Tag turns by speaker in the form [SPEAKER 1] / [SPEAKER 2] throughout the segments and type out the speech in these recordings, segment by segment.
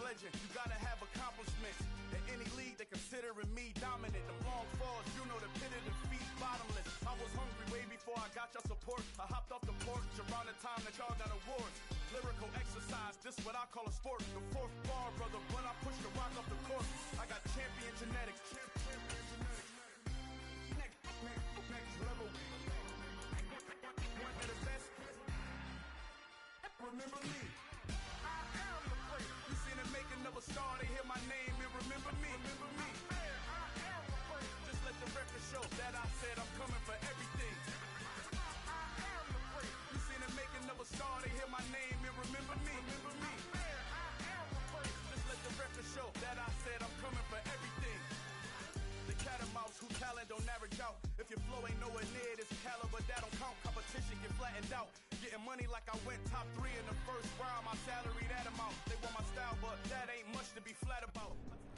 [SPEAKER 1] legend. You gotta have accomplishments. In any league, they considering me dominant. The long falls, you know the pit of defeat, bottomless. I was hungry way before I got your support. I hopped off the porch around the time that y'all got awards. Lyrical exercise, this what I call a sport. The fourth bar, brother, when I push the rock off the court. I got champion genetics. Next level. One of the best. Remember me. I am the place. You seen it making of a star, they hear my name and remember me. Remember me. I am the place. Just let the record show that I said I'm coming for everything. I am the place. You seen it making of a star, they hear my name and remember me. Remember me. I am the place. Just let the record show that I said I'm coming for everything. The cat and mouse who talent don't average out. If your flow ain't nowhere near this caliber, that don't count. Competition get flattened out. Getting money like I went top 3 in the first round. My salary that amount. They want my style, but that ain't much to be flat about.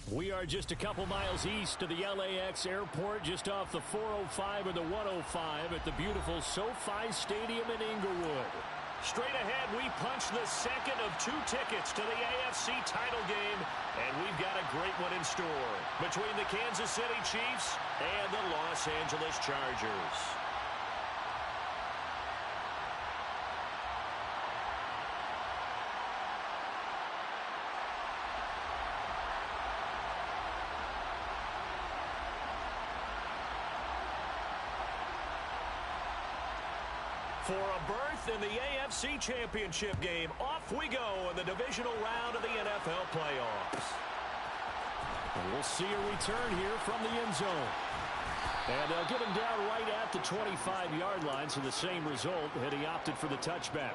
[SPEAKER 2] We are just a couple miles east of the LAX airport, just off the 405 or the 105 at the beautiful SoFi Stadium in Inglewood. Straight ahead, we punch the second of 2 tickets to the AFC title game, and we've got a great one in store between the Kansas City Chiefs and the Los Angeles Chargers. For a berth in the AFC Championship game, off we go in the divisional round of the NFL playoffs. And we'll see a return here from the end zone. And they'll get him down right at the 25-yard line, so the same result, and he opted for the touchback.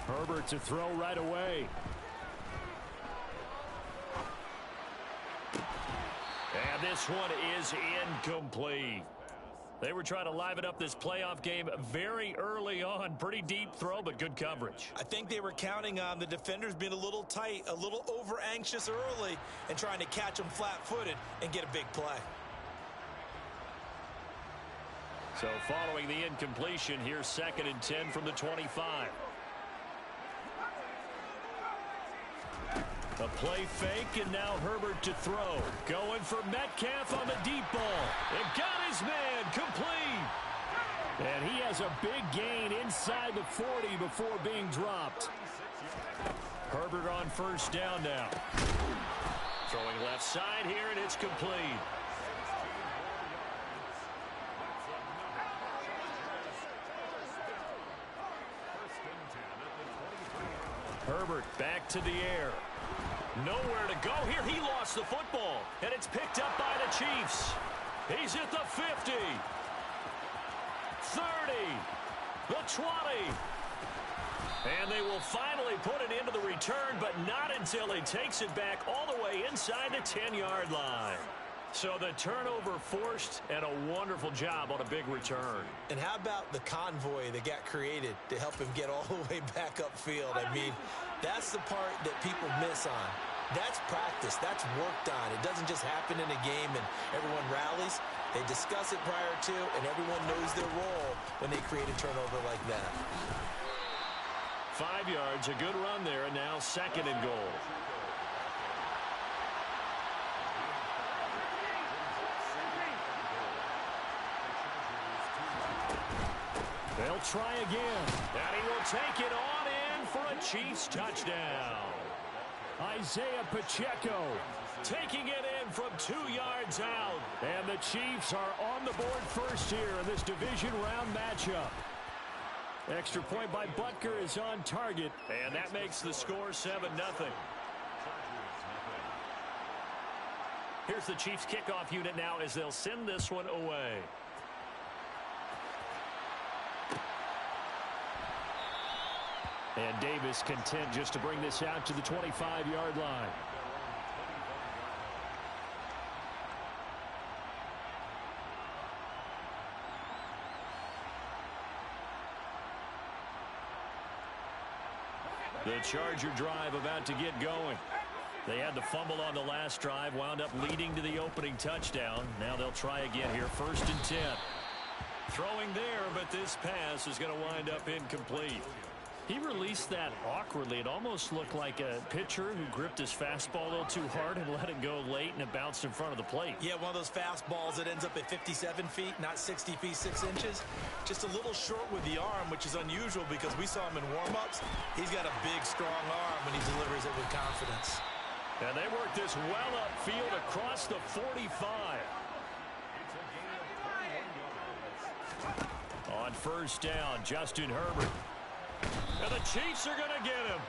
[SPEAKER 2] Herbert to throw right away. And this one is incomplete. They were trying to liven up this playoff game very early on. Pretty deep throw, but good coverage.
[SPEAKER 3] I think they were counting on the defenders being a little tight, a little over-anxious early, and trying to catch them flat-footed and get a big play.
[SPEAKER 2] So following the incompletion, here's 2nd and 10 from the 25. A play fake, and now Herbert to throw. Going for Metcalf on the deep ball. And got his man complete. And he has a big gain inside the 40 before being dropped. Herbert on 1st down now. Throwing left side here, and it's complete. Herbert back to the air. Nowhere to go here. He lost the football, and it's picked up by the Chiefs. He's at the 50, 30, the 20. And they will finally put it into the return, but not until he takes it back all the way inside the 10-yard line. So the turnover forced, and a wonderful job on a big return.
[SPEAKER 3] And how about the convoy that got created to help him get all the way back upfield? I mean, that's the part that people miss on. That's practice. That's worked on. It doesn't just happen in a game and everyone rallies. They discuss it prior to, and everyone knows their role when they create a turnover like that.
[SPEAKER 2] 5 yards, a good run there, and now 2nd and goal. They'll try again. And he will take it on in for a Chiefs touchdown. Isaiah Pacheco taking it in from 2 yards out. And the Chiefs are on the board first here in this division round matchup. Extra point by Butker is on target. And that makes the score 7-0. Here's the Chiefs kickoff unit now as they'll send this one away. And Davis content just to bring this out to the 25-yard line. The Charger drive about to get going. They had the fumble on the last drive, wound up leading to the opening touchdown. Now they'll try again here, 1st and 10. Throwing there, but this pass is going to wind up incomplete. He released that awkwardly. It almost looked like a pitcher who gripped his fastball a little too hard and let it go late, and it bounced in front of the plate.
[SPEAKER 3] Yeah, one of those fastballs that ends up at 57 feet, not 60 feet, 6 inches. Just a little short with the arm, which is unusual because we saw him in warm-ups. He's got a big, strong arm when he delivers it with confidence.
[SPEAKER 2] And they work this well upfield across the 45. On 1st down, Justin Herbert. And the Chiefs are going to get him.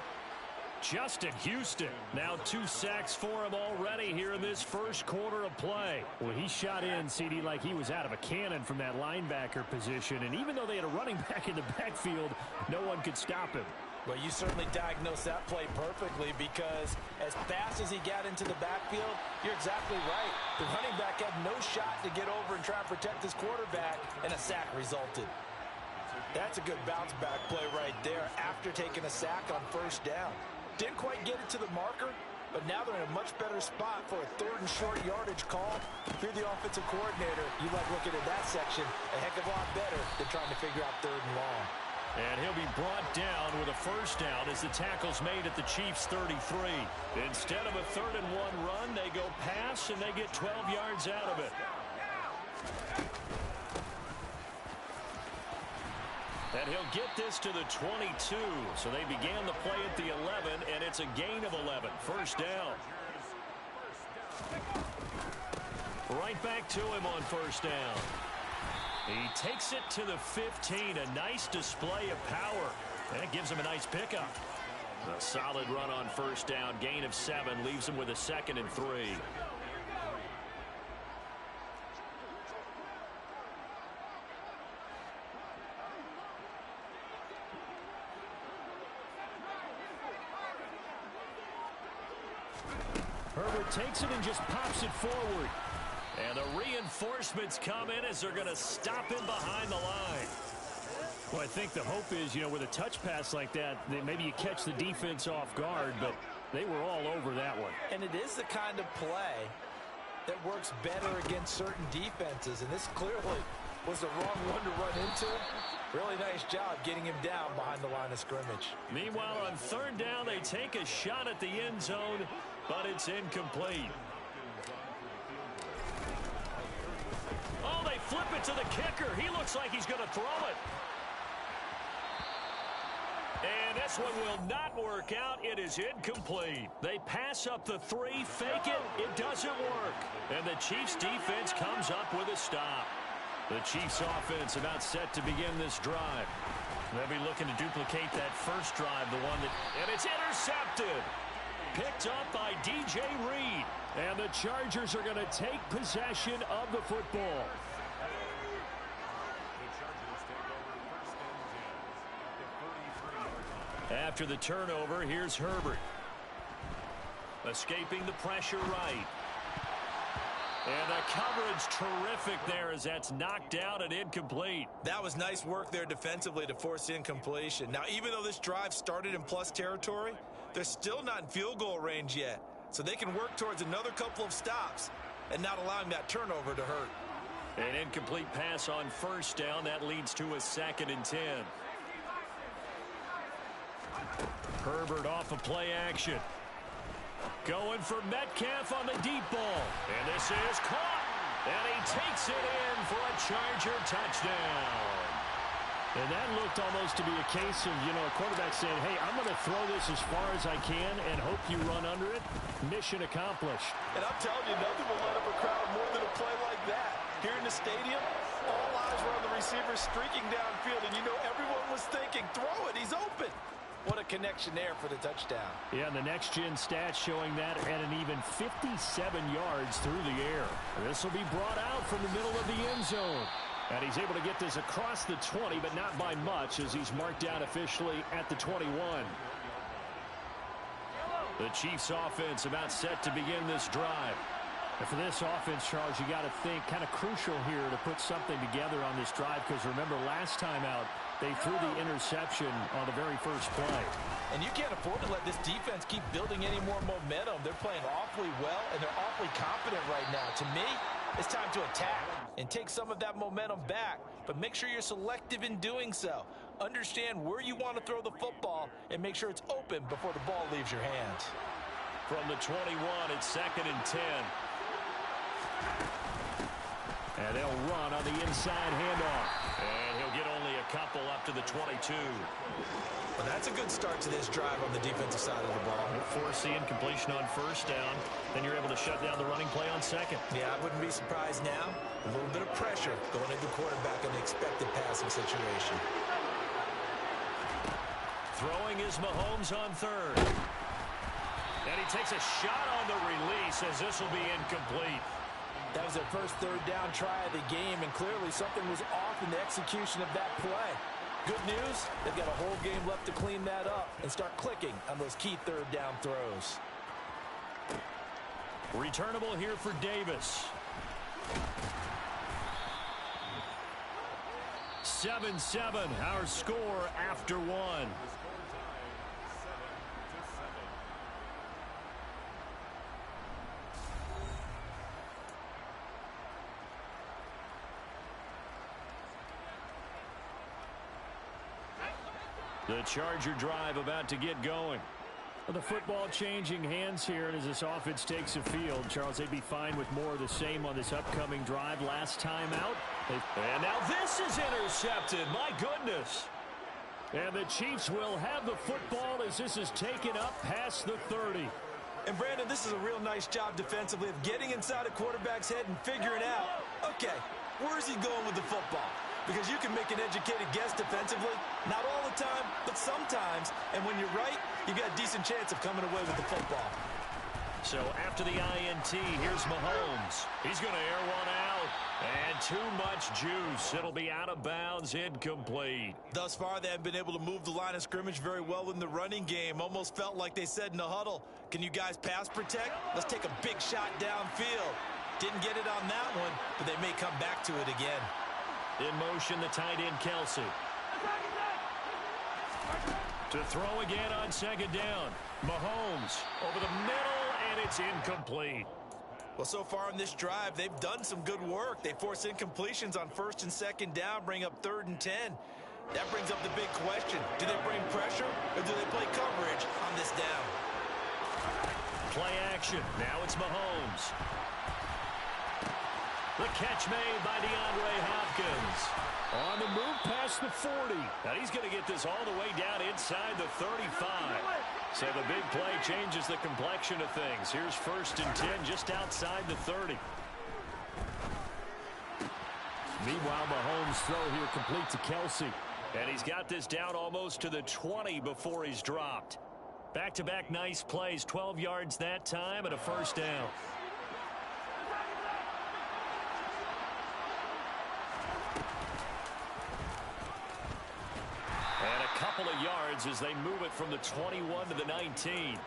[SPEAKER 2] Justin Houston. Now 2 sacks for him already here in this first quarter of play. Well, he shot in, CD, like he was out of a cannon from that linebacker position. And even though they had a running back in the backfield, no one could stop him.
[SPEAKER 3] Well, you certainly diagnosed that play perfectly because as fast as he got into the backfield, you're exactly right. The running back had no shot to get over and try and protect his quarterback, and a sack resulted. That's a good bounce back play right there after taking a sack on 1st down. Didn't quite get it to the marker, but now they're in a much better spot for a 3rd and short yardage call. If you're the offensive coordinator, you like looking at that section a heck of a lot better than trying to figure out 3rd and long.
[SPEAKER 2] And he'll be brought down with a 1st down as the tackle's made at the Chiefs' 33. Instead of a 3rd and 1 run, they go pass, and they get 12 yards out of it. And he'll get this to the 22. So they began the play at the 11, and it's a gain of 11. 1st down. Right back to him on 1st down. He takes it to the 15. A nice display of power. And it gives him a nice pickup. A solid run on 1st down. Gain of 7. Leaves him with a 2nd and 3. Herbert takes it and just pops it forward. And the reinforcements come in as they're going to stop him behind the line. Well, I think the hope is, with a touch pass like that, maybe you catch the defense off guard, but they were all over that one.
[SPEAKER 3] And it is the kind of play that works better against certain defenses, and this clearly was the wrong one to run into. Really nice job getting him down behind the line of scrimmage.
[SPEAKER 2] Meanwhile, on 3rd down, they take a shot at the end zone, but it's incomplete. Oh, they flip it to the kicker. He looks like he's going to throw it. And this one will not work out. It is incomplete. They pass up the 3, fake it. It doesn't work. And the Chiefs defense comes up with a stop. The Chiefs offense about set to begin this drive. They'll be looking to duplicate that 1st drive, and it's intercepted. Picked up by DJ Reed. And the Chargers are going to take possession of the football. After the turnover, here's Herbert. Escaping the pressure right. And the coverage terrific there as that's knocked out and incomplete.
[SPEAKER 3] That was nice work there defensively to force incompletion. Now, even though this drive started in plus territory, they're still not in field goal range yet. So they can work towards another couple of stops and not allowing that turnover to hurt.
[SPEAKER 2] An incomplete pass on 1st down. That leads to a 2nd and 10. Herbert off of play action. Going for Metcalf on the deep ball. And this is caught. And he takes it in for a Charger touchdown. And that looked almost to be a case of, a quarterback saying, hey, I'm going to throw this as far as I can and hope you run under it. Mission accomplished.
[SPEAKER 3] And I'm telling you, nothing will light up a crowd more than a play like that. Here in the stadium, all eyes were on the receiver streaking downfield, and everyone was thinking, throw it, he's open. What a connection there for the touchdown.
[SPEAKER 2] Yeah, and the next-gen stats showing that at an even 57 yards through the air. This will be brought out from the middle of the end zone. And he's able to get this across the 20, but not by much as he's marked down officially at the 21. The Chiefs offense about set to begin this drive. And for this offense, Charles, you got to think kind of crucial here to put something together on this drive because remember last time out, They threw the interception on the very first play.
[SPEAKER 3] And you can't afford to let this defense keep building any more momentum. They're playing awfully well, and they're awfully confident right now. To me, it's time to attack and take some of that momentum back. But make sure you're selective in doing so. Understand where you want to throw the football and make sure it's open before the ball leaves your hands.
[SPEAKER 2] From the 21, it's 2nd and 10. And they'll run on the inside handoff. And he'll get only a couple up to the 22.
[SPEAKER 3] Well, that's a good start to this drive on the defensive side of the ball.
[SPEAKER 2] Force the incompletion on first down. Then you're able to shut down the running play on second.
[SPEAKER 3] Yeah, I wouldn't be surprised now. A little bit of pressure going into the quarterback in the expected passing situation.
[SPEAKER 2] Throwing is Mahomes on third. And he takes a shot on the release as this will be incomplete.
[SPEAKER 3] That was their first third down try of the game, and clearly something was off in the execution of that play. Good news, they've got a whole game left to clean that up and start clicking on those key third down throws.
[SPEAKER 2] Returnable here for Davis. 7-7, our score after one. The Charger drive about to get going. Well, the football changing hands here, and as this offense takes the field, Charles, they'd be fine with more of the same on this upcoming drive. Last time out. And now this is intercepted. My goodness. And the Chiefs will have the football as this is taken up past the 30.
[SPEAKER 3] And, Brandon, this is a real nice job defensively of getting inside a quarterback's head and figuring out, okay, where's he going with the football? Because you can make an educated guess defensively. Not all the time, but sometimes. And when you're right, you've got a decent chance of coming away with the football.
[SPEAKER 2] So after the INT, here's Mahomes. He's going to air one out. And too much juice. It'll be out of bounds, incomplete.
[SPEAKER 3] Thus far, they haven't been able to move the line of scrimmage very well in the running game. Almost felt like they said in the huddle, can you guys pass protect? Let's take a big shot downfield. Didn't get it on that one, but they may come back to it again.
[SPEAKER 2] In motion, the tight end, Kelsey. To throw again on second down. Mahomes over the middle, and it's incomplete.
[SPEAKER 3] Well, so far in this drive, they've done some good work. They force incompletions on first and second down, bring up 3rd and 10. That brings up the big question. Do they bring pressure, or do they play coverage on this down?
[SPEAKER 2] Play action. Now it's Mahomes. The catch made by DeAndre Hopkins. On the move past the 40. Now he's going to get this all the way down inside the 35. So the big play changes the complexion of things. Here's 1st and 10 just outside the 30. Meanwhile, Mahomes' throw here complete to Kelsey. And he's got this down almost to the 20 before he's dropped. Back-to-back nice plays, 12 yards that time and a first down. Couple of yards as they move it from the 21 to the 19.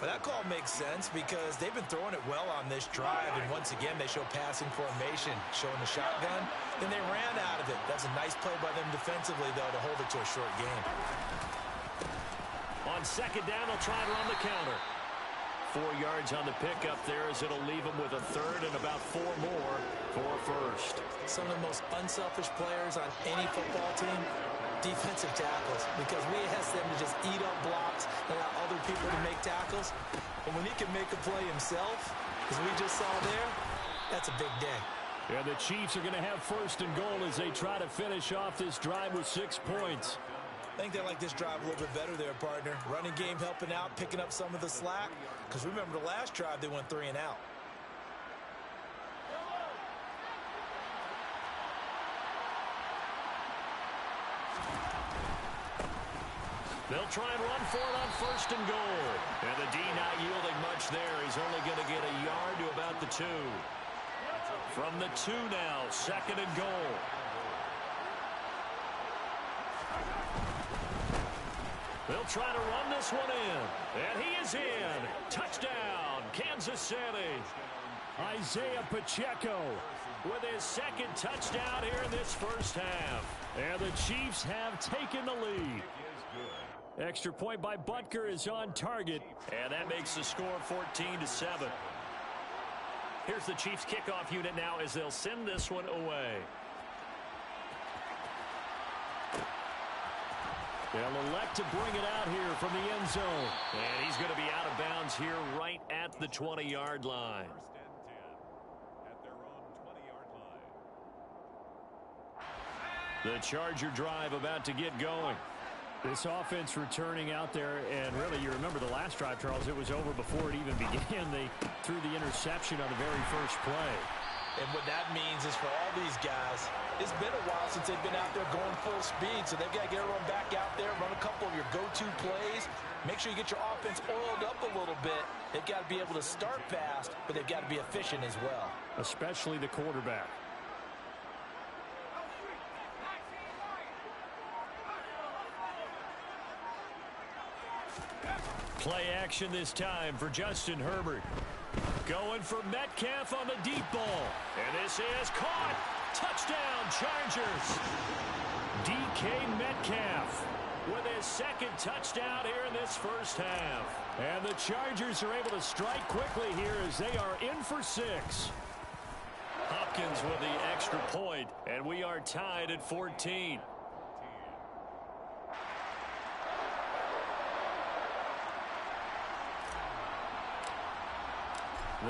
[SPEAKER 3] But that call makes sense because they've been throwing it well on this drive, and once again they show passing formation, showing the shotgun. Then they ran out of it. That's a nice play by them defensively, though, to hold it to a short gain.
[SPEAKER 2] On second down, they'll try to run the counter. 4 yards on the pickup there as it'll leave them with a 3rd and about 4 more for first.
[SPEAKER 3] Some of the most unselfish players on any football team, defensive tackles, because we ask them to just eat up blocks and allow other people to make tackles. But when he can make a play himself, as we just saw there, that's a big day.
[SPEAKER 2] And the Chiefs are going to have 1st and goal as they try to finish off this drive with 6 points.
[SPEAKER 3] I think they like this drive a little bit better there, partner. Running game helping out, picking up some of the slack. Because remember, the last drive, they went 3 and out.
[SPEAKER 2] They'll try and run for it on 1st and goal. And the D not yielding much there. He's only going to get a yard to about the 2. From the 2 now, 2nd and goal. They'll try to run this one in. And he is in. Touchdown, Kansas City. Isaiah Pacheco with his second touchdown here in this first half. And the Chiefs have taken the lead. Extra point by Butker is on target. And that makes the score 14-7. Here's the Chiefs kickoff unit now as they'll send this one away. They'll elect to bring it out here from the end zone. And he's going to be out of bounds here right at the 20-yard line. The Charger drive about to get going. This offense returning out there, and really, you remember the last drive, Charles, it was over before it even began. They threw the interception on the very first play.
[SPEAKER 3] And what that means is for all these guys, it's been a while since they've been out there going full speed, so they've got to get everyone back out there, run a couple of your go-to plays, make sure you get your offense oiled up a little bit. They've got to be able to start fast, but they've got to be efficient as well.
[SPEAKER 2] Especially the quarterback. Play action this time for Justin Herbert. Going for Metcalf on the deep ball. And this is caught. Touchdown, Chargers. DK Metcalf with his second touchdown here in this first half. And the Chargers are able to strike quickly here as they are in for 6. Hopkins with the extra point, and we are tied at 14.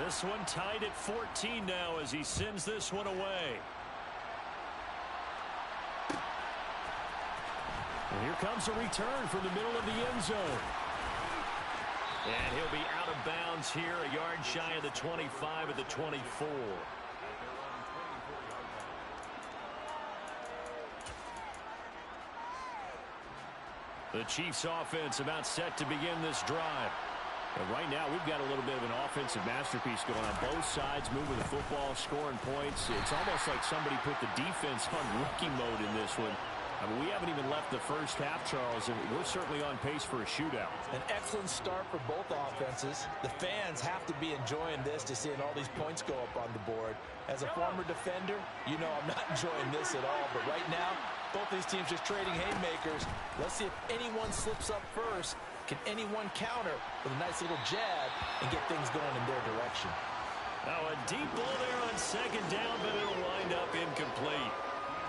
[SPEAKER 2] This one tied at 14 now as he sends this one away. And here comes a return from the middle of the end zone. And he'll be out of bounds here, a yard shy of the 25 at the 24. The Chiefs offense about set to begin this drive. And right now, we've got a little bit of an offensive masterpiece going on both sides, moving the football, scoring points. It's almost like somebody put the defense on rookie mode in this one. I mean, we haven't even left the first half, Charles, and we're certainly on pace for a shootout. An excellent start for both offenses. The fans have to be enjoying this to seeing all these points go up on the board. As a former defender, you know I'm not enjoying this at all. But right now, both these teams just trading haymakers. Let's see if anyone slips up first. Can anyone counter with a nice little jab and get things going in their direction? Now a deep ball there on second down, but it'll wind up incomplete.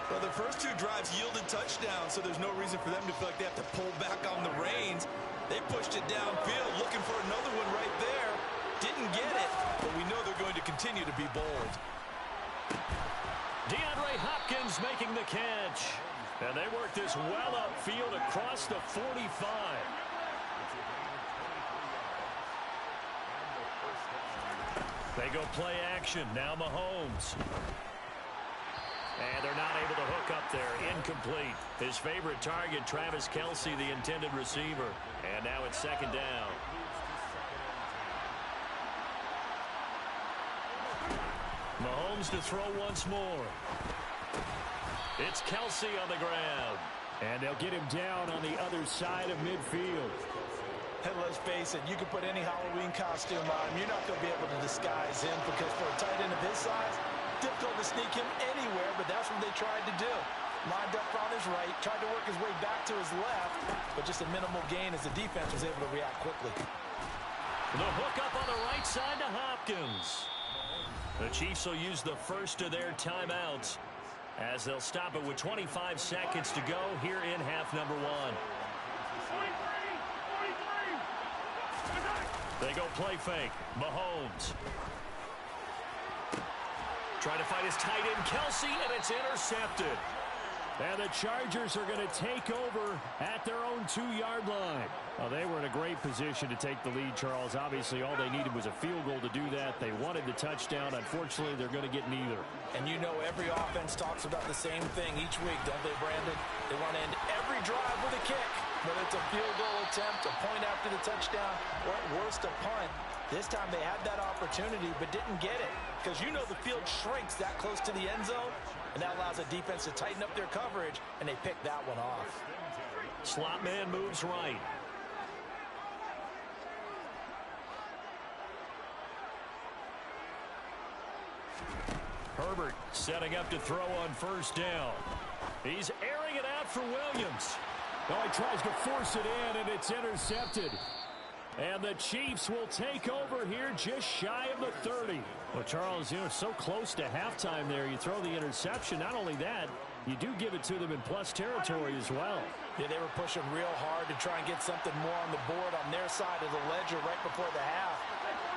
[SPEAKER 4] Well, the first two drives yielded touchdowns, so there's no reason for them to feel like they have to pull back on the reins. They pushed it downfield, looking for another one right there. Didn't get it, but we know they're going to continue to be bold.
[SPEAKER 2] DeAndre Hopkins making the catch. And they work this well upfield across the 45. They go play action. Now Mahomes. And they're not able to hook up there. Incomplete. His favorite target, Travis Kelce, the intended receiver. And now it's second down. Mahomes to throw once more. It's Kelce on the ground. And they'll get him down on the other side of midfield.
[SPEAKER 3] And let's face it, you can put any Halloween costume on. You're not going to be able to disguise him because for a tight end of his size, difficult to sneak him anywhere, but that's what they tried to do. Lined up on his right, tried to work his way back to his left, but just a minimal gain as the defense was able to react quickly.
[SPEAKER 2] The hook up on the right side to Hopkins. The Chiefs will use the first of their timeouts as they'll stop it with 25 seconds to go here in half number 1. They go play fake. Mahomes. Trying to find his tight end, Kelce, and it's intercepted. And the Chargers are going to take over at their own 2-yard line. Well, they were in a great position to take the lead, Charles. Obviously, all they needed was a field goal to do that. They wanted the touchdown. Unfortunately, they're going to get neither.
[SPEAKER 3] And you know every offense talks about the same thing each week, don't they, Brandon? They want to end every drive with a kick. Whether it's a field goal attempt, a point after the touchdown, or at worst a punt. This time they had that opportunity but didn't get it. Because you know the field shrinks that close to the end zone, and that allows the defense to tighten up their coverage, and they pick that one off.
[SPEAKER 2] Slot man moves right. Herbert setting up to throw on first down. He's airing it out for Williams. Oh, he tries to force it in, and it's intercepted. And the Chiefs will take over here just shy of the 30. Well, Charles, you know, so close to halftime there. You throw the interception. Not only that, you do give it to them in plus territory as well.
[SPEAKER 3] Yeah, they were pushing real hard to try and get something more on the board on their side of the ledger right before the half.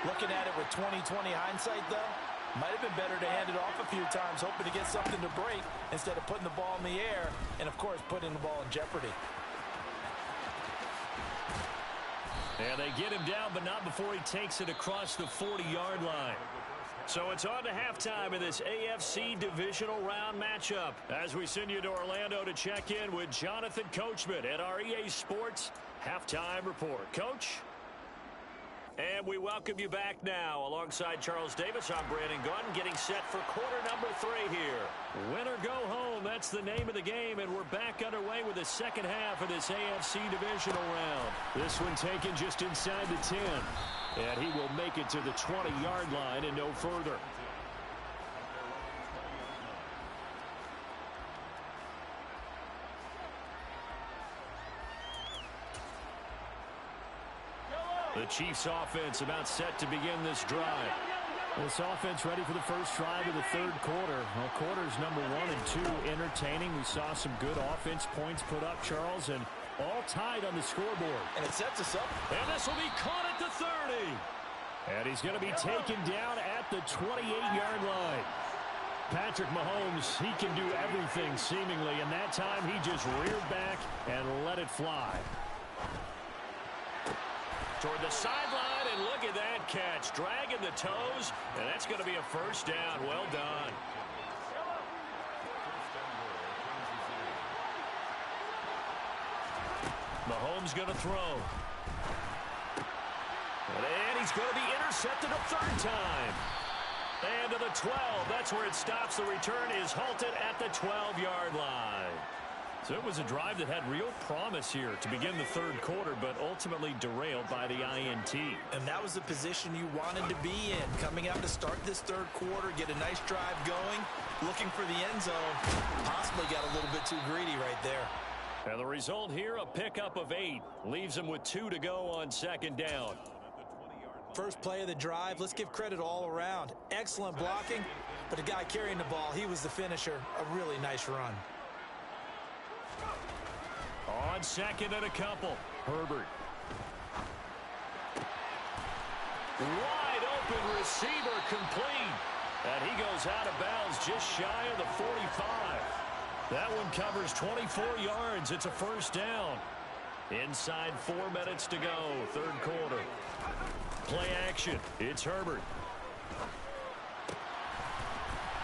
[SPEAKER 3] Looking at it with 20/20 hindsight, though, might have been better to hand it off a few times, hoping to get something to break instead of putting the ball in the air and, of course, putting the ball in jeopardy.
[SPEAKER 2] And they get him down, but not before he takes it across the 40-yard line. So it's on to halftime in this AFC Divisional Round matchup as we send you to Orlando to check in with Jonathan Coachman at our EA Sports Halftime Report. Coach? And we welcome you back now. Alongside Charles Davis, I'm Brandon Gunn, getting set for quarter number 3 here. Win or go home, that's the name of the game, and we're back underway with the second half of this AFC Divisional Round. This one taken just inside the 10, and he will make it to the 20-yard line and no further. The Chiefs offense about set to begin this drive. This offense ready for the first drive of the third quarter. Well, quarters number 1 and 2 entertaining. We saw some good offense points put up, Charles, and all tied on the scoreboard.
[SPEAKER 3] And it sets us up.
[SPEAKER 2] And this will be caught at the 30. And he's going to be taken down at the 28-yard line. Patrick Mahomes, he can do everything seemingly, and that time he just reared back and let it fly. Toward the sideline, and look at that catch. Dragging the toes, and that's going to be a first down. Well done. Mahomes going to throw. And he's going to be intercepted a third time. And to the 12. That's where it stops. The return is halted at the 12-yard line. So it was a drive that had real promise here to begin the third quarter, but ultimately derailed by the INT.
[SPEAKER 3] And that was the position you wanted to be in. Coming out to start this third quarter, get a nice drive going, looking for the end zone. Possibly got a little bit too greedy right there.
[SPEAKER 2] And the result here, a pickup of 8. Leaves him with 2 to go on second down.
[SPEAKER 3] First play of the drive, let's give credit all around. Excellent blocking, but the guy carrying the ball, he was the finisher. A really nice run.
[SPEAKER 2] On second and a couple, Herbert. Wide open receiver complete. And he goes out of bounds just shy of the 45. That one covers 24 yards. It's a first down. Inside 4 minutes to go, third quarter. Play action. It's Herbert.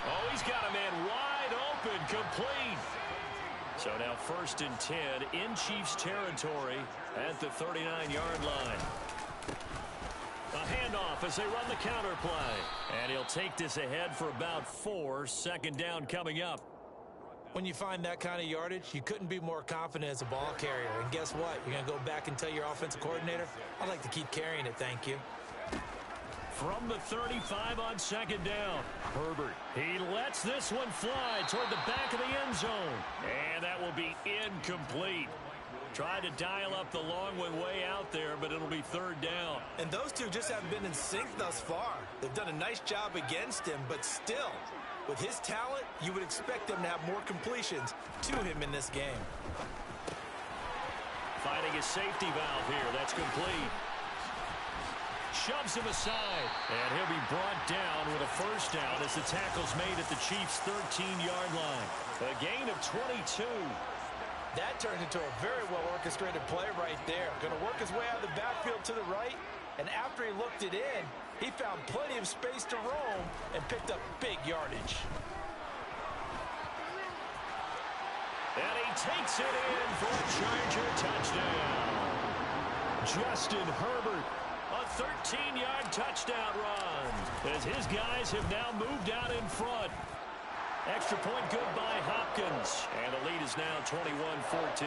[SPEAKER 2] Oh, he's got a man wide open, complete. So now first and 10 in Chiefs territory at the 39-yard line. A handoff as they run the counter play. And he'll take this ahead for about 4. Second down coming up.
[SPEAKER 3] When you find that kind of yardage, you couldn't be more confident as a ball carrier. And guess what? You're going to go back and tell your offensive coordinator, I'd like to keep carrying it, thank you.
[SPEAKER 2] From the 35 on second down, Herbert. He lets this one fly toward the back of the end zone. And that will be incomplete. Tried to dial up the long one way out there, but it'll be third down.
[SPEAKER 3] And those two just haven't been in sync thus far. They've done a nice job against him, but still, with his talent, you would expect them to have more completions to him in this game.
[SPEAKER 2] Finding a safety valve here. That's complete. Shoves him aside, and he'll be brought down with a first down as the tackle's made at the Chiefs' 13-yard line. A gain of 22.
[SPEAKER 3] That turned into a very well-orchestrated play right there. Going to work his way out of the backfield to the right, and after he looked it in, he found plenty of space to roam and picked up big yardage.
[SPEAKER 2] And he takes it in for a Charger touchdown. Justin Herbert. A 13-yard touchdown run as his guys have now moved out in front. Extra point good by Hopkins. And the lead is now 21-14.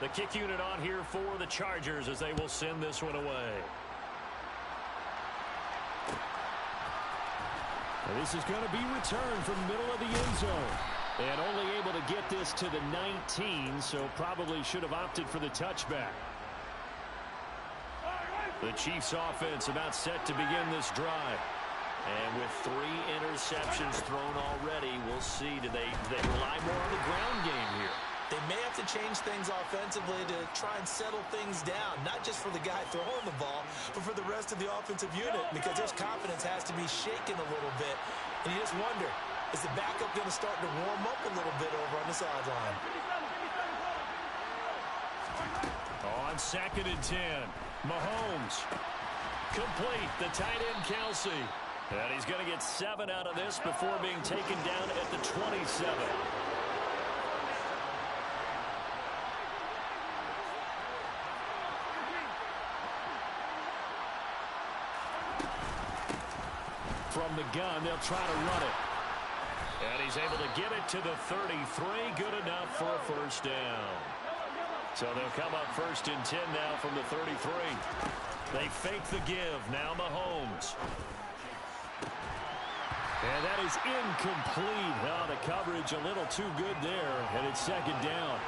[SPEAKER 2] The kick unit on here for the Chargers as they will send this one away. And this is going to be returned from the middle of the end zone. And only able to get this to the 19, so probably should have opted for the touchback. The Chiefs offense about set to begin this drive. And with 3 interceptions thrown already, we'll see. Do they rely more on the ground game here?
[SPEAKER 3] They may have to change things offensively to try and settle things down, not just for the guy throwing the ball, but for the rest of the offensive unit, because their confidence has to be shaken a little bit. And you just wonder, is the backup going to start to warm up a little bit over on the sideline?
[SPEAKER 2] On 2nd and 10, Mahomes. Complete, the tight end Kelsey. And he's going to get 7 out of this before being taken down at the 27. From the gun, they'll try to run it. And he's able to get it to the 33. Good enough for a first down. So they'll come up 1st and 10 now from the 33. They fake the give. Now Mahomes. And that is incomplete. Oh, the coverage a little too good there. And it's 2nd down.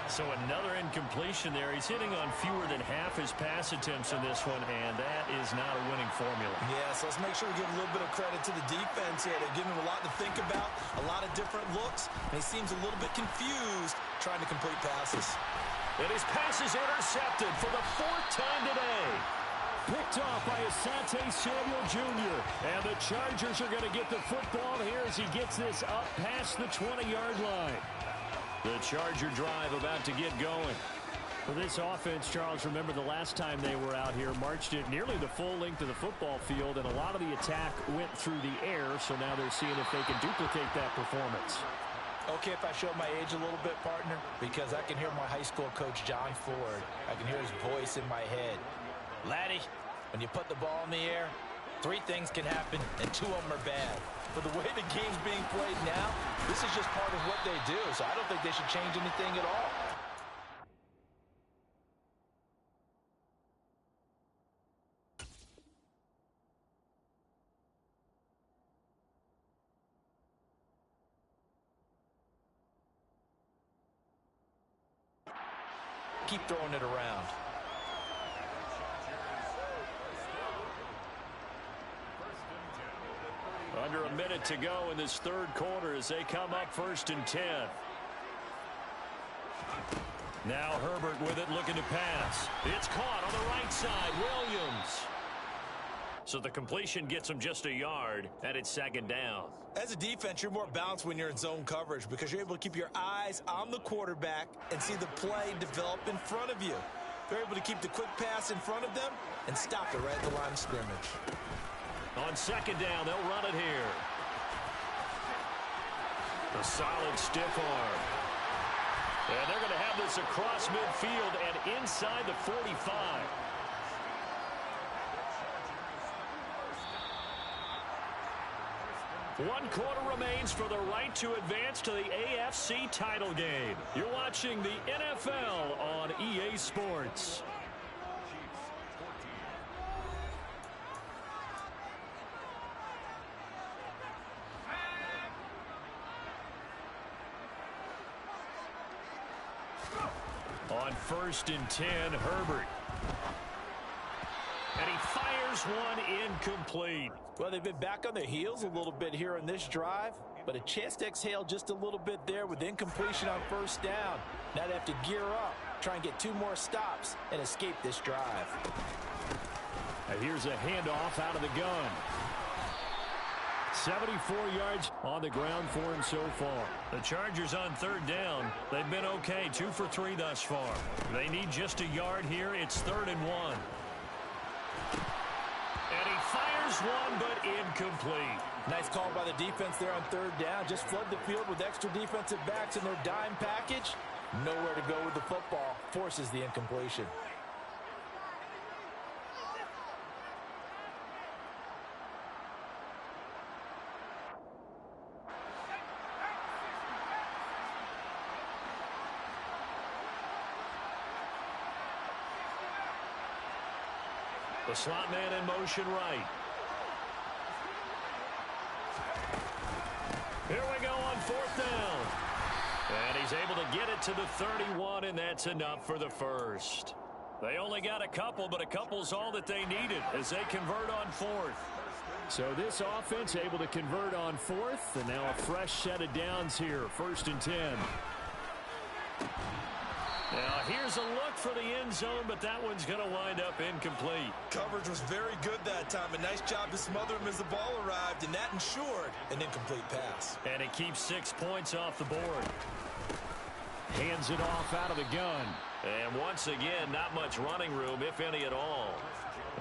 [SPEAKER 2] So another incompletion there. He's hitting on fewer than half his pass attempts in this one, and that is not a winning formula.
[SPEAKER 3] Yeah, so let's make sure we give a little bit of credit to the defense here. They're giving him a lot to think about, a lot of different looks, and he seems a little bit confused trying to complete passes.
[SPEAKER 2] And his pass is intercepted for the 4th time today. Picked off by Asante Samuel Jr. And the Chargers are going to get the football here as he gets this up past the 20-yard line. The Charger drive about to get going. For this offense, Charles, remember the last time they were out here, marched it nearly the full length of the football field, and a lot of the attack went through the air, so now they're seeing if they can duplicate that performance.
[SPEAKER 3] Okay, if I show my age a little bit, partner, because I can hear my high school coach, John Ford. I can hear his voice in my head. Laddie, when you put the ball in the air, 3 things can happen, and 2 of them are bad. But the way the game's being played now, this is just part of what they do, so I don't think they should change anything at all. Keep throwing it around.
[SPEAKER 2] Under a minute to go in this 3rd quarter as they come up 1st and 10. Now Herbert with it, looking to pass. It's caught on the right side. Williams. So the completion gets him just a yard, and it's 2nd down.
[SPEAKER 3] As a defense, you're more balanced when you're in zone coverage because you're able to keep your eyes on the quarterback and see the play develop in front of you. They're able to keep the quick pass in front of them and stop it right at the line of scrimmage.
[SPEAKER 2] On 2nd down, they'll run it here. A solid stiff arm. And they're going to have this across midfield and inside the 45. One quarter remains for the right to advance to the AFC title game. You're watching the NFL on EA Sports. On 1st and 10, Herbert. And he fires one incomplete.
[SPEAKER 3] Well, they've been back on their heels a little bit here on this drive, but a chance to exhale just a little bit there with incompletion on 1st down. Now they have to gear up, try and get 2 more stops, and escape this drive.
[SPEAKER 2] And here's a handoff out of the gun. 74 yards on the ground for him so far. The Chargers on 3rd down. They've been okay, 2 for 3 thus far. They need just a yard here. It's 3rd and 1. And he fires one, but incomplete.
[SPEAKER 3] Nice call by the defense there on 3rd down. Just flood the field with extra defensive backs in their dime package. Nowhere to go with the football. Forces the incompletion.
[SPEAKER 2] The slot man in motion right. Here we go on 4th down. And he's able to get it to the 31, and that's enough for the first. They only got a couple, but a couple's all that they needed as they convert on 4th.
[SPEAKER 5] So this offense able to convert on 4th, and now a fresh set of downs here, 1st and 10.
[SPEAKER 2] Now here's a look for the end zone, but that one's going to wind up incomplete.
[SPEAKER 4] Coverage was very good that time. A nice job to smother him as the ball arrived, and that ensured an incomplete pass.
[SPEAKER 2] And it keeps 6 points off the board.
[SPEAKER 5] Hands it off out of the gun.
[SPEAKER 2] And once again, not much running room, if any at all.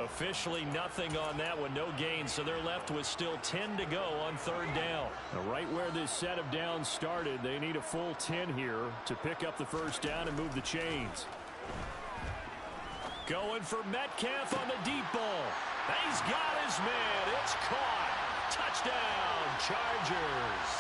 [SPEAKER 2] Officially nothing on that one, no gain, so they're left with still 10 to go on 3rd down.
[SPEAKER 5] Now, right where this set of downs started, they need a full 10 here to pick up the 1st down and move the chains.
[SPEAKER 2] Going for Metcalf on the deep ball. He's got his man. It's caught. Touchdown, Chargers.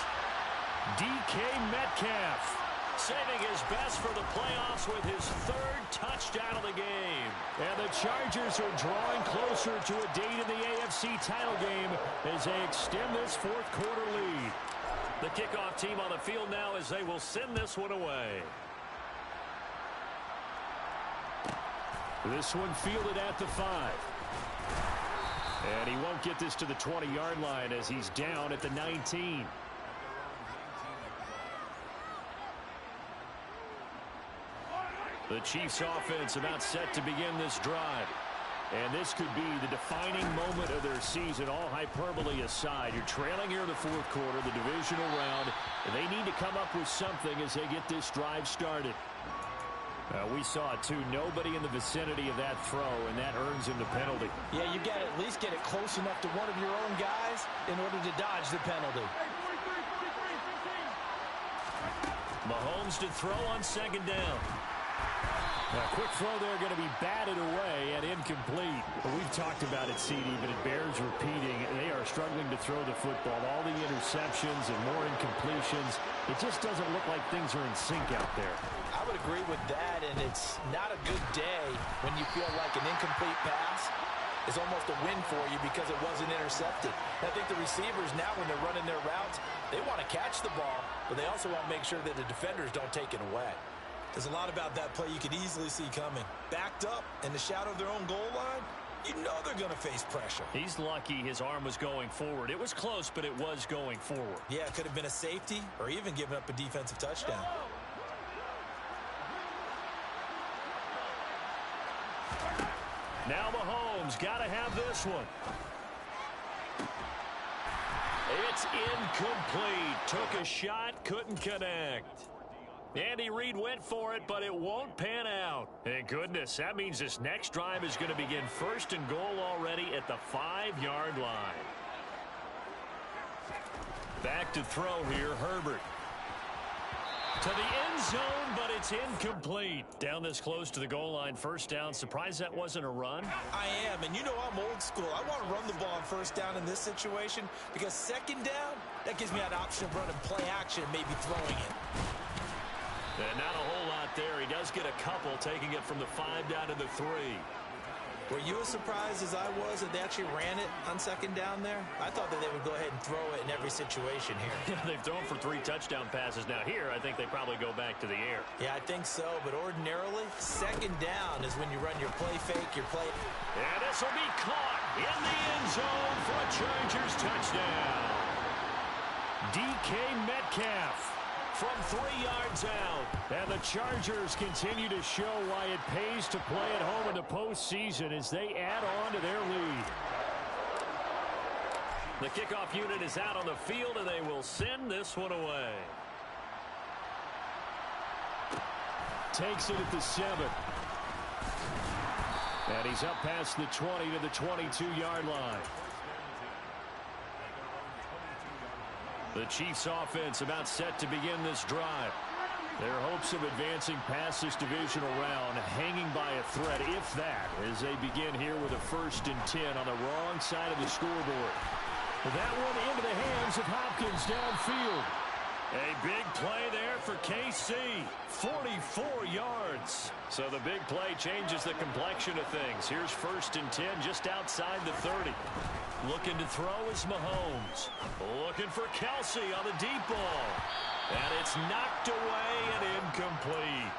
[SPEAKER 5] DK Metcalf.
[SPEAKER 2] Saving his best for the playoffs with his 3rd touchdown of the game.
[SPEAKER 5] And the Chargers are drawing closer to a date in the AFC title game as they extend this 4th quarter lead.
[SPEAKER 2] The kickoff team on the field now as they will send this one away.
[SPEAKER 5] This one fielded at the 5. And he won't get this to the 20-yard line as he's down at the 19.
[SPEAKER 2] The Chiefs offense about set to begin this drive.
[SPEAKER 5] And this could be the defining moment of their season, all hyperbole aside. You're trailing here in the 4th quarter, the divisional round, and they need to come up with something as they get this drive started. We saw it too. Nobody in the vicinity of that throw, and that earns him the penalty.
[SPEAKER 3] Yeah, you got to at least get it close enough to one of your own guys in order to dodge the penalty.
[SPEAKER 2] Mahomes to throw on 2nd down.
[SPEAKER 5] A quick throw there going to be batted away and incomplete. We've talked about it, CD, but it bears repeating. They are struggling to throw the football. All the interceptions and more incompletions. It just doesn't look like things are in sync out there.
[SPEAKER 3] I would agree with that, and it's not a good day when you feel like an incomplete pass is almost a win for you because it wasn't intercepted. I think the receivers now, when they're running their routes, they want to catch the ball, but they also want to make sure that the defenders don't take it away.
[SPEAKER 4] There's a lot about that play you could easily see coming. Backed up in the shadow of their own goal line, you know they're going to face pressure.
[SPEAKER 2] He's lucky his arm was going forward. It was close, but it was going forward.
[SPEAKER 4] Yeah, it could have been a safety or even given up a defensive touchdown.
[SPEAKER 2] Now Mahomes got to have this one. It's incomplete. Took a shot, couldn't connect. Andy Reid went for it, but it won't pan out. And goodness, that means this next drive is going to begin 1st and goal already at the 5-yard line. Back to throw here, Herbert. To the end zone, but it's incomplete. Down this close to the goal line, 1st down. Surprised that wasn't a run?
[SPEAKER 4] I am, and you know I'm old school. I want to run the ball on 1st down in this situation because 2nd down, that gives me an option of running play action and maybe throwing it.
[SPEAKER 2] And not a whole lot there. He does get a couple, taking it from the 5 down to the 3.
[SPEAKER 4] Were you as surprised as I was that they actually ran it on 2nd down there? I thought that they would go ahead and throw it in every situation here.
[SPEAKER 2] They've thrown for 3 touchdown passes. Now here, I think they probably go back to the air.
[SPEAKER 4] Yeah, I think so, but ordinarily, 2nd down is when you run your play fake, your play.
[SPEAKER 2] And this will be caught in the end zone for a Chargers touchdown.
[SPEAKER 5] DK Metcalf
[SPEAKER 2] from 3 yards out.
[SPEAKER 5] And the Chargers continue to show why it pays to play at home in the postseason as they add on to their lead.
[SPEAKER 2] The kickoff unit is out on the field, and they will send this one away.
[SPEAKER 5] Takes it at the 7. And he's up past the 20 to the 22-yard line. The Chiefs offense about set to begin this drive. Their hopes of advancing past this divisional round hanging by a thread, if that, as they begin here with a 1st and 10 on the wrong side of the scoreboard. That one into the hands of Hopkins downfield.
[SPEAKER 2] A big play there for KC. 44 yards. So the big play changes the complexion of things. Here's 1st and 10 just outside the 30. Looking to throw is Mahomes. Looking for Kelsey on the deep ball. And it's knocked away and incomplete.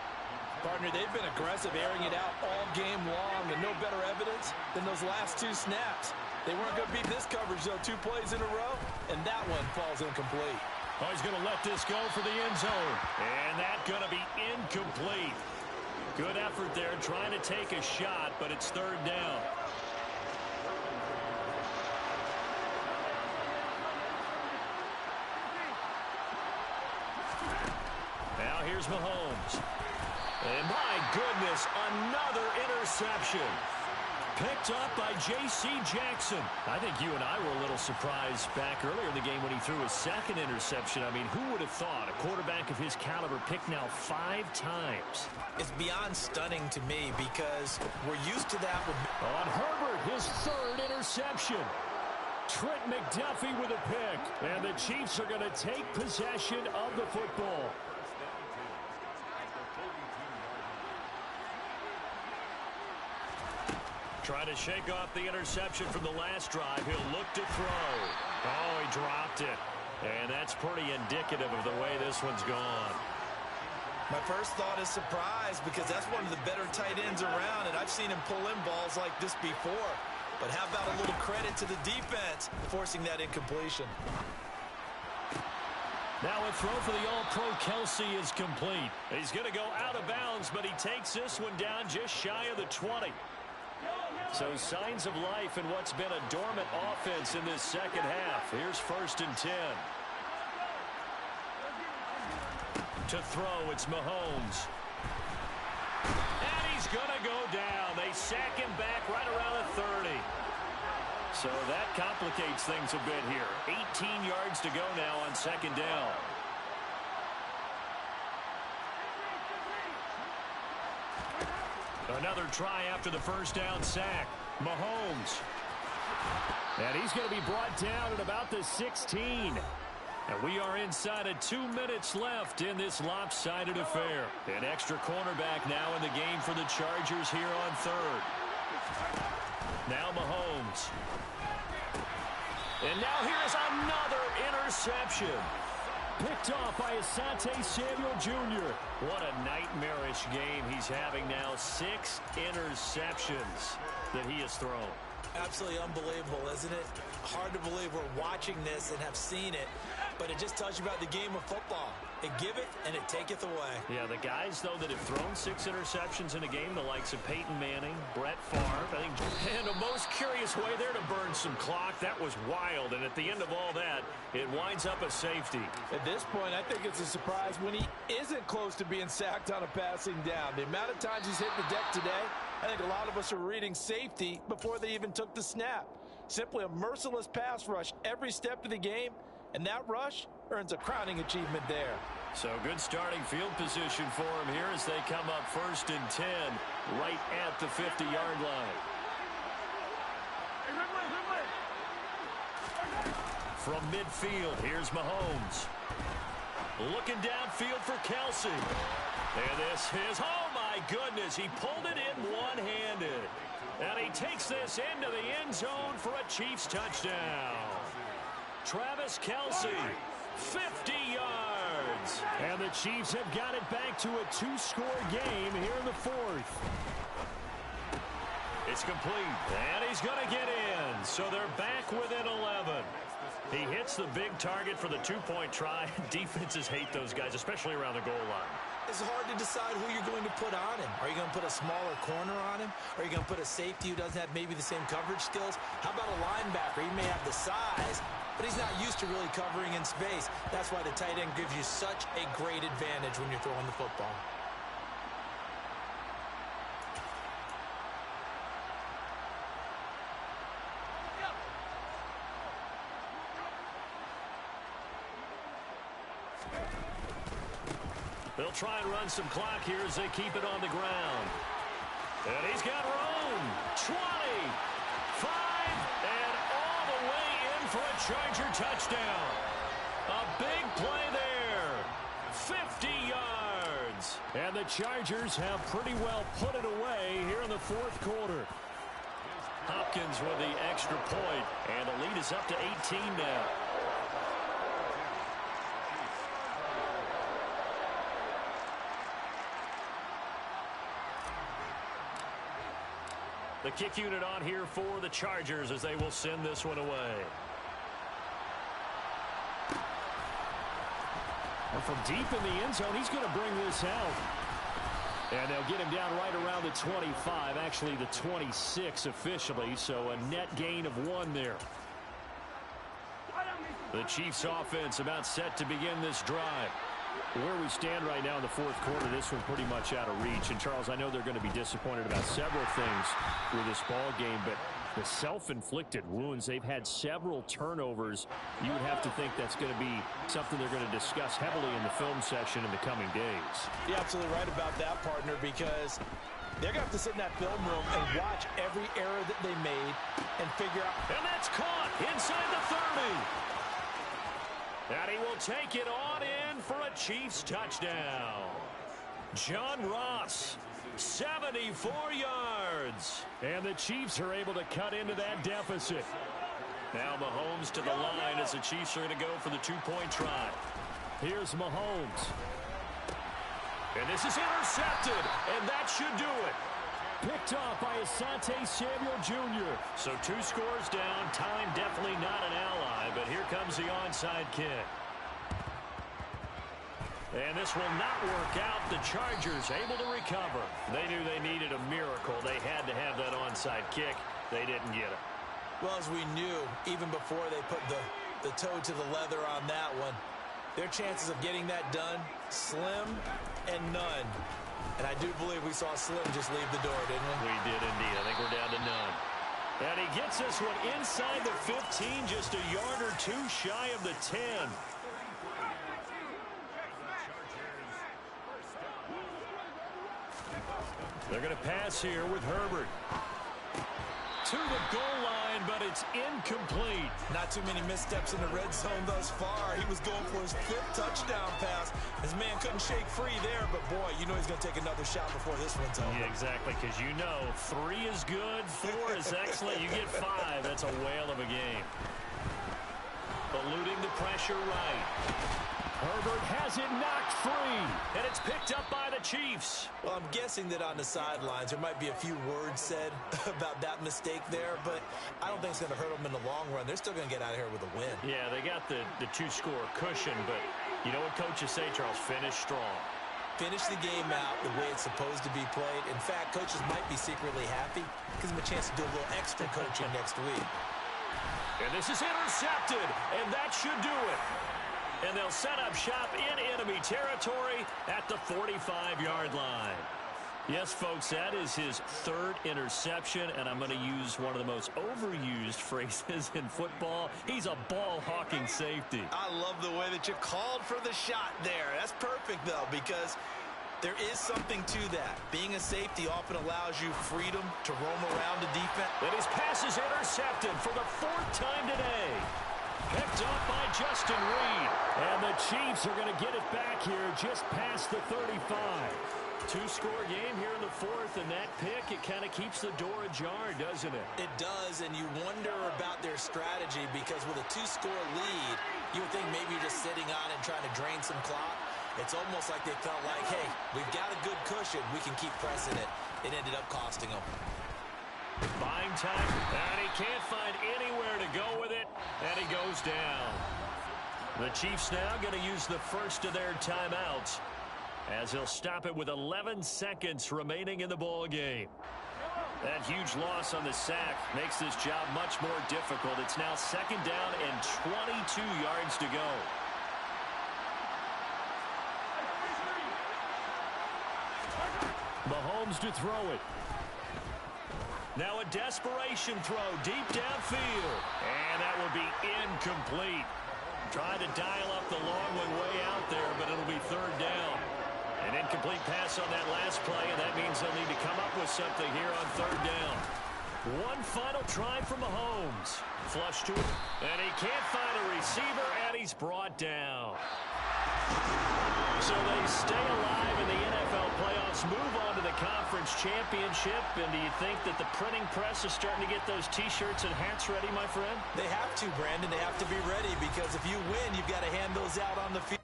[SPEAKER 4] Partner, they've been aggressive, airing it out all game long, and no better evidence than those last 2 snaps. They weren't going to beat this coverage, though, 2 plays in a row, and that one falls incomplete.
[SPEAKER 2] Oh, he's going to let this go for the end zone. And that's going to be incomplete. Good effort there, trying to take a shot, but it's 3rd down. Now here's Mahomes. And my goodness, another interception. Picked up by J.C. Jackson. I think you and I were a little surprised back earlier in the game when he threw his 2nd interception. I mean, who would have thought a quarterback of his caliber picked now 5 times?
[SPEAKER 3] It's beyond stunning to me because we're used to that.
[SPEAKER 2] On Herbert, his 3rd interception. Trent McDuffie with a pick. And the Chiefs are going to take possession of the football. Trying to shake off the interception from the last drive. He'll look to throw. Oh, he dropped it. And that's pretty indicative of the way this one's gone.
[SPEAKER 4] My first thought is surprise because that's one of the better tight ends around, and I've seen him pull in balls like this before. But how about a little credit to the defense forcing that incompletion?
[SPEAKER 2] Now a throw for the All-Pro Kelsey is complete. He's going to go out of bounds, but he takes this one down just shy of the 20. So signs of life in what's been a dormant offense in this 2nd half. Here's 1st and 10. To throw, it's Mahomes. And he's going to go down. They sack him back right around the 30. So that complicates things a bit here. 18 yards to go now on 2nd down. Another try after the 1st down sack. Mahomes. And he's going to be brought down at about the 16. And we are inside of 2 minutes left in this lopsided affair. An extra cornerback now in the game for the Chargers here on 3rd. Now Mahomes. And now here's another interception. Picked off by Asante Samuel Jr. What a nightmarish game he's having now. 6 interceptions that he has thrown.
[SPEAKER 3] Absolutely unbelievable, isn't it? Hard to believe we're watching this and have seen it, but it just tells you about the game of football. It giveth and it taketh away.
[SPEAKER 2] Yeah, the guys, though, that have thrown 6 interceptions in a game, the likes of Peyton Manning, Brett Favre, I think, and a most curious way there to burn some clock. That was wild, and at the end of all that, it winds up a safety.
[SPEAKER 4] At this point, I think it's a surprise when he isn't close to being sacked on a passing down. The amount of times he's hit the deck today, I think a lot of us are reading safety before they even took the snap. Simply a merciless pass rush every step of the game, and that rush earns a crowning achievement there.
[SPEAKER 2] So good starting field position for him here as they come up 1st and 10 right at the 50-yard line. From midfield, here's Mahomes. Looking downfield for Kelsey. And this is, oh my goodness, he pulled it in one-handed. And he takes this into the end zone for a Chiefs touchdown. Travis Kelsey, 50 yards. And the Chiefs have got it back to a 2-score game here in the 4th. It's complete, and he's going to get in. So they're back within 11. He hits the big target for the 2-point try. Defenses hate those guys, especially around the goal line.
[SPEAKER 3] It's hard to decide who you're going to put on him. Are you going to put a smaller corner on him? Are you going to put a safety who doesn't have maybe the same coverage skills? How about a linebacker? He may have the size, but he's not used to really covering in space. That's why the tight end gives you such a great advantage when you're throwing the football.
[SPEAKER 2] They'll try and run some clock here as they keep it on the ground. And he's got room. 20, 5, and all the way in for a Charger touchdown. A big play there. 50 yards. And the Chargers have pretty well put it away here in the fourth quarter. Hopkins with the extra point, and the lead is up to 18 now. The kick unit on here for the Chargers as they will send this one away. And from deep in the end zone, he's going to bring this out. And they'll get him down right around the 25, actually the 26 officially, so a net gain of 1 there. The Chiefs offense about set to begin this drive. Where we stand right now in the fourth quarter, this one pretty much out of reach. And, Charles, I know they're going to be disappointed about several things with this ball game, but the self-inflicted wounds, they've had several turnovers. You would have to think that's going to be something they're going to discuss heavily in the film session in the coming days.
[SPEAKER 3] You're absolutely right about that, partner, because they're going to have to sit in that film room and watch every error that they made and figure out.
[SPEAKER 2] And that's caught inside the 30. And he will take it on in for a Chiefs touchdown. John Ross, 74 yards. And the Chiefs are able to cut into that deficit. Now Mahomes to the line as the Chiefs are going to go for the two-point try. Here's Mahomes. And this is intercepted, and that should do it. Picked off by Asante Samuel Jr. So 2 scores down. Time definitely not an ally, but here comes the onside kick. And this will not work out. The Chargers able to recover. They knew they needed a miracle. They had to have that onside kick. They didn't get it.
[SPEAKER 3] Well, as we knew, even before they put the toe to the leather on that one, their chances of getting that done, slim and none. And I do believe we saw Slim just leave the door, didn't we?
[SPEAKER 2] We did indeed. I think we're down to none. And he gets this one inside the 15, just a yard or 2 shy of the 10. They're going to pass here with Herbert. To the goal line, but it's incomplete.
[SPEAKER 3] Not too many missteps in the red zone thus far. He was going for his 5th touchdown pass. His man couldn't shake free there, but boy, you know he's going to take another shot before this one's over.
[SPEAKER 2] Yeah, exactly, because you know 3 is good, 4 is excellent. You get 5. That's a whale of a game. Eluding the pressure right. Herbert has it knocked free, and it's picked up by the Chiefs.
[SPEAKER 3] Well, I'm guessing that on the sidelines there might be a few words said about that mistake there, but I don't think it's going to hurt them in the long run. They're still going to get out of here with a win.
[SPEAKER 2] Yeah, they got the 2-score cushion, but you know what coaches say, Charles? Finish strong.
[SPEAKER 3] Finish the game out the way it's supposed to be played. In fact, coaches might be secretly happy. Gives them a chance to do a little extra coaching next week.
[SPEAKER 2] And this is intercepted, and that should do it. And they'll set up shop in enemy territory at the 45-yard line. Yes, folks, that is his 3rd interception, and I'm going to use one of the most overused phrases in football. He's a ball-hawking safety.
[SPEAKER 3] I love the way that you called for the shot there. That's perfect, though, because there is something to that. Being a safety often allows you freedom to roam around the defense.
[SPEAKER 2] And his pass is intercepted for the 4th time today. Picked up by Justin Reed. And the Chiefs are going to get it back here just past the 35. 2-score game here in the 4th, and that pick, it kind of keeps the door ajar, doesn't it?
[SPEAKER 3] It does, and you wonder about their strategy because with a 2-score lead, you would think maybe you're just sitting on it trying to drain some clock. It's almost like they felt like, hey, we've got a good cushion. We can keep pressing it. It ended up costing them.
[SPEAKER 2] Buying time, and he can't find anywhere to go with it, and he goes down. The Chiefs now going to use the first of their timeouts as he'll stop it with 11 seconds remaining in the ball game. That huge loss on the sack makes this job much more difficult. It's now 2nd down and 22 yards to go. Mahomes to throw it. Now a desperation throw deep downfield. And that will be incomplete. Trying to dial up the long one way out there, but it'll be 3rd down. An incomplete pass on that last play, and that means they'll need to come up with something here on 3rd down. One final try from Mahomes. Flush to it, and he can't find a receiver, and he's brought down. So they stay alive in the NFL playoffs, move on to the conference championship. And do you think that the printing press is starting to get those T-shirts and hats ready, my friend?
[SPEAKER 3] They have to, Brandon. They have to be ready because if you win, you've got to hand those out on the field.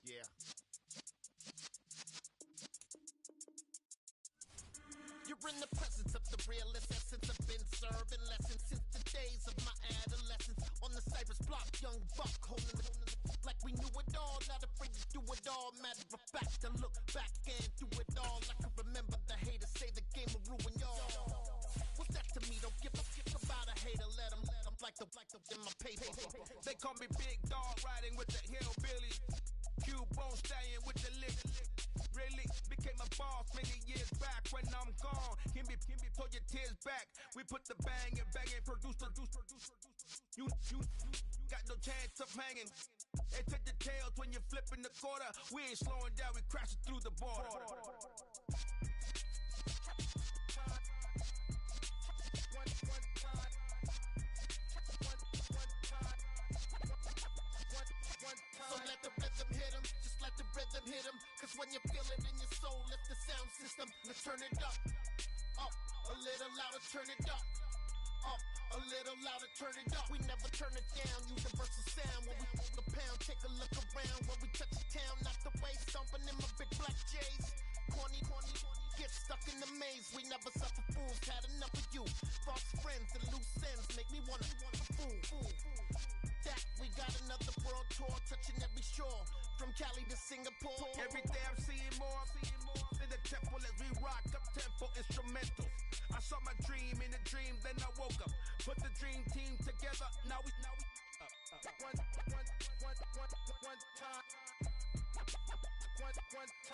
[SPEAKER 1] Yeah. You're in the presence of the realest essence. I've been serving lessons since the days of my adolescence. On the Cypress block, young buck holding it like we knew it all. Not afraid to do it all. Matter of fact, I look back and do it all. I can remember the haters say the game will ruin y'all. What's that to me? Don't give a fuck about a hater. Let them like the in my paper. They call me Big Dog, riding with the hillbilly. Q-Bone stallion with the lick. Really became a boss many years back. When I'm gone, can be pull your tears back. We put the bang and produce. You got no chance of hanging. They take the tails when you're flipping the quarter. We ain't slowing down, we crashing through the border. So let the rhythm hit him, just let the rhythm hit him. Cause when you feel it in your soul, lift the sound system, let's turn it up. Up, a little louder, turn it up. Up, a little louder, turn it up. We never turn it down, universal sound. When we pull the pound, take a look around. When we touch the town, not the way, stomping in my big black J's. Corny, get stuck in the maze. We never suffer fools, had enough of you. False friends and loose ends make me wanna fool. That we got another world tour, touching every shore. From Cali to Singapore. Every day I'm seeing more in the temple as we rock up tempo instrumentals. I saw my dream in a dream, then I woke up. Put the dream team together, now we one time.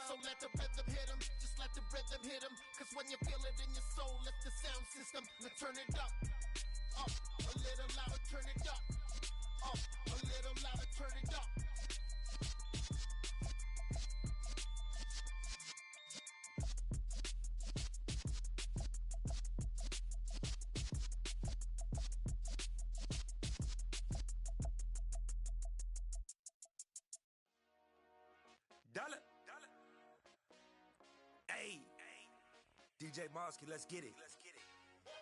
[SPEAKER 1] So let the rhythm hit him, just let the rhythm hit him. Cause when you feel it in your soul, lift the sound system, let's turn it up. Up, a little louder, turn it up. Up, a little louder, turn it up.
[SPEAKER 6] Dollar. Hey, DJ Mosky, let's get it.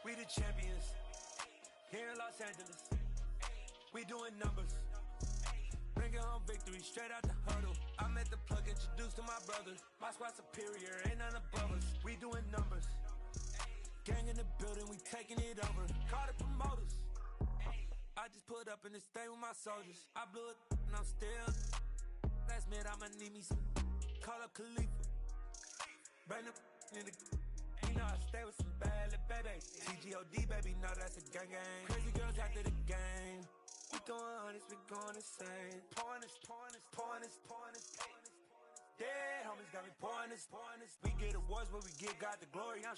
[SPEAKER 6] We the champions here in Los Angeles. We doing numbers. Bringing home victory straight out the huddle. I'm at the plug, introduced to my brothers. My squad superior, ain't none above us. We doing numbers. Gang in the building, we taking it over. Call the promoters. I just put up in this thing with my soldiers. I blew it and I'm still. Last minute, I'ma need me some. Call up Khalifa. Bring them in the. You know I stay with some bad little babies. TGOD, baby, know that's a gang. Crazy girls after the game. We going honest, we going insane. Pouring this. Dead homies got me pouring this. We get awards, but we give God the glory. I'm